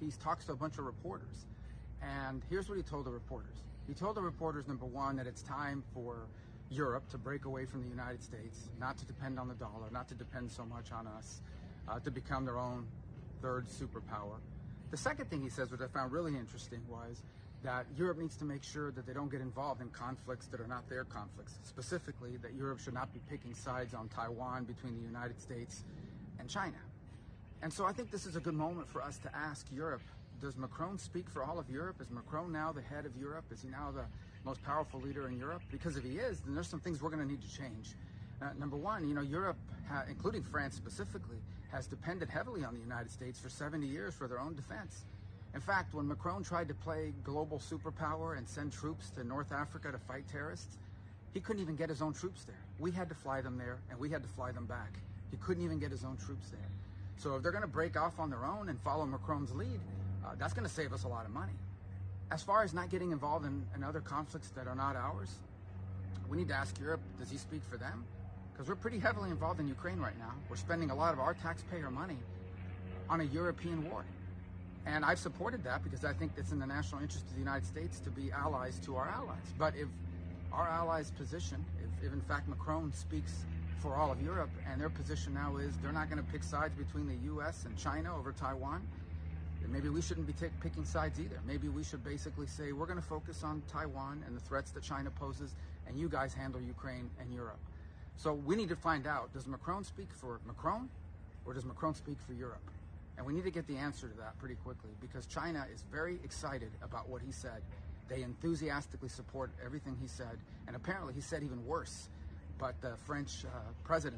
he talks to a bunch of reporters. And here's what he told the reporters. He told the reporters, number one, that it's time for Europe to break away from the United States, not to depend on the dollar, not to depend so much on us, to become their own third superpower. The second thing he says, which I found really interesting, was that Europe needs to make sure that they don't get involved in conflicts that are not their conflicts. Specifically, that Europe should not be picking sides on Taiwan between the United States and China. And so I think this is a good moment for us to ask Europe, does Macron speak for all of Europe? Is Macron now the head of Europe? Is he now the most powerful leader in Europe? Because if he is, then there's some things we're going to need to change. Number one, Europe, including France specifically, has depended heavily on the United States for 70 years for their own defense. In fact, when Macron tried to play global superpower and send troops to North Africa to fight terrorists, he couldn't even get his own troops there. We had to fly them there, and we had to fly them back. He couldn't even get his own troops there. So if they're going to break off on their own and follow Macron's lead, that's going to save us a lot of money. As far as not getting involved in other conflicts that are not ours, we need to ask Europe, does he speak for them? Because we're pretty heavily involved in Ukraine right now. We're spending a lot of our taxpayer money on a European war. And I've supported that because I think it's in the national interest of the United States to be allies to our allies. But if our allies' position, if in fact Macron speaks for all of Europe and their position now is they're not going to pick sides between the US and China over Taiwan, then maybe we shouldn't be picking sides either. Maybe we should basically say we're going to focus on Taiwan and the threats that China poses, and you guys handle Ukraine and Europe. So we need to find out, does Macron speak for Macron or does Macron speak for Europe? And we need to get the answer to that pretty quickly because China is very excited about what he said. They enthusiastically support everything he said. And apparently he said even worse. But the French president